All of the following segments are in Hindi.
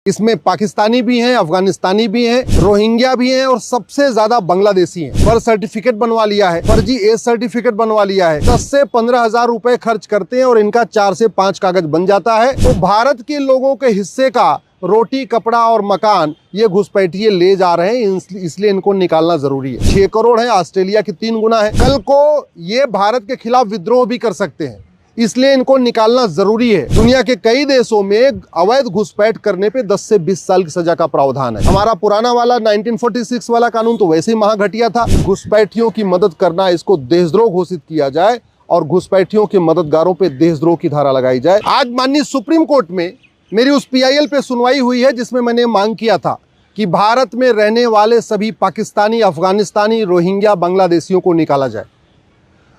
इसमें पाकिस्तानी भी हैं, अफगानिस्तानी भी हैं, रोहिंग्या भी हैं और सबसे ज्यादा बांग्लादेशी हैं। बर्थ सर्टिफिकेट बनवा लिया है, फर्जी एज सर्टिफिकेट बनवा लिया है, 10 से 15 हजार रुपए खर्च करते हैं और इनका 4 से 5 कागज बन जाता है। तो भारत के लोगों के हिस्से का रोटी, कपड़ा और मकान ये घुसपैठिए ले जा रहे हैं, इसलिए इनको निकालना जरूरी है। 6 करोड़ है, ऑस्ट्रेलिया की 3 गुना है। कल को ये भारत के खिलाफ विद्रोह भी कर सकते हैं, इसलिए इनको निकालना जरूरी है। दुनिया के कई देशों में अवैध घुसपैठ करने पे 10 से 20 साल की सजा का प्रावधान है। हमारा पुराना वाला 1946 वाला कानून तो वैसे ही महाघटिया था। घुसपैठियों की मदद करना, इसको देशद्रोह घोषित किया जाए और घुसपैठियों के मददगारों पे देशद्रोह की धारा लगाई जाए। आज माननीय सुप्रीम कोर्ट में मेरी उस PIL पे सुनवाई हुई है जिसमें मैंने मांग किया था कि भारत में रहने वाले सभी पाकिस्तानी, अफगानिस्तानी, रोहिंग्या, बांग्लादेशियों को निकाला जाए।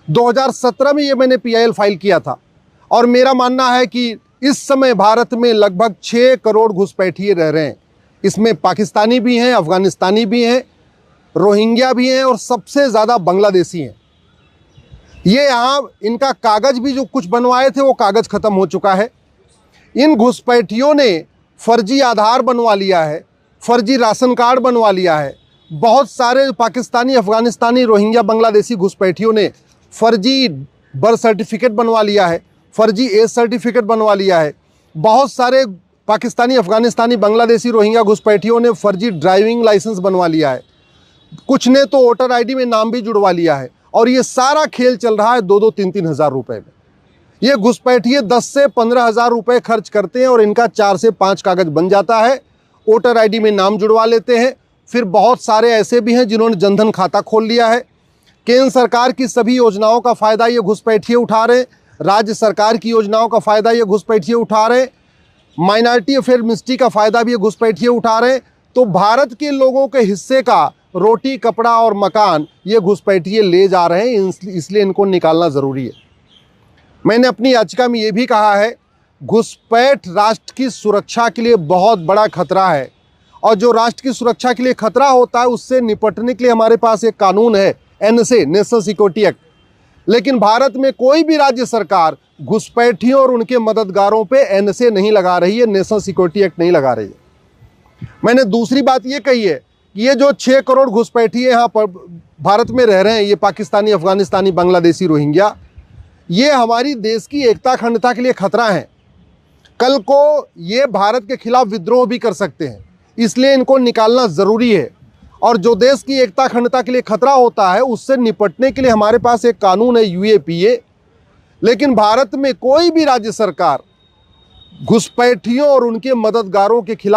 2017 में ये मैंने PIL फाइल किया था और मेरा मानना है कि इस समय भारत में लगभग 6 करोड़ घुसपैठिए रह रहे हैं। इसमें पाकिस्तानी भी हैं, अफगानिस्तानी भी हैं, रोहिंग्या भी हैं और सबसे ज़्यादा बांग्लादेशी हैं। ये यहाँ इनका कागज़ भी जो कुछ बनवाए थे वो कागज़ ख़त्म हो चुका है। इन घुसपैठियों ने फर्जी आधार बनवा लिया है, फर्जी राशन कार्ड बनवा लिया है। बहुत सारे पाकिस्तानी, अफगानिस्तानी, रोहिंग्या, बांग्लादेशी घुसपैठियों ने फर्जी बर्थ सर्टिफिकेट बनवा लिया है, फर्जी एज सर्टिफिकेट बनवा लिया है। बहुत सारे पाकिस्तानी, अफगानिस्तानी, बांग्लादेशी, रोहिंग्या घुसपैठियों ने फर्जी ड्राइविंग लाइसेंस बनवा लिया है। कुछ ने तो वोटर ID में नाम भी जुड़वा लिया है और ये सारा खेल चल रहा है 2-2, 3-3 हज़ार रुपए में। ये घुसपैठिए 10 से 15 हजार रुपए खर्च करते हैं और इनका 4 से 5 कागज बन जाता है। वोटर ID में नाम जुड़वा लेते हैं। फिर बहुत सारे ऐसे भी हैं जिन्होंने जनधन खाता खोल लिया है। केंद्र सरकार की सभी योजनाओं का फ़ायदा ये घुसपैठिए उठा रहे हैं, राज्य सरकार की योजनाओं का फ़ायदा ये घुसपैठिए उठा रहे हैं, माइनॉरिटी अफेयर मिनिस्ट्री का फ़ायदा भी ये घुसपैठिए उठा रहे हैं। तो भारत के लोगों के हिस्से का रोटी, कपड़ा और मकान ये घुसपैठिए ले जा रहे हैं, इसलिए इनको निकालना ज़रूरी है। मैंने अपनी याचिका में ये भी कहा है, घुसपैठ राष्ट्र की सुरक्षा के लिए बहुत बड़ा खतरा है और जो राष्ट्र की सुरक्षा के लिए खतरा होता है उससे निपटने के लिए हमारे पास एक कानून है, NSA, नेशनल सिक्योरिटी एक्ट। लेकिन भारत में कोई भी राज्य सरकार घुसपैठियों और उनके मददगारों पे NSA नहीं लगा रही है, नेशनल सिक्योरिटी एक्ट नहीं लगा रही है। मैंने दूसरी बात ये कही है कि ये जो 6 करोड़ घुसपैठिए यहाँ पर भारत में रह रहे हैं, ये पाकिस्तानी, अफगानिस्तानी, बांग्लादेशी, रोहिंग्या, ये हमारी देश की एकता, अखंडता के लिए खतरा है। कल को ये भारत के खिलाफ विद्रोह भी कर सकते हैं, इसलिए इनको निकालना ज़रूरी है। और जो देश की एकता, अखंडता के लिए खतरा होता है उससे निपटने के लिए हमारे पास एक कानून है, UAPA। लेकिन भारत में कोई भी राज्य सरकार घुसपैठियों और उनके मददगारों के खिलाफ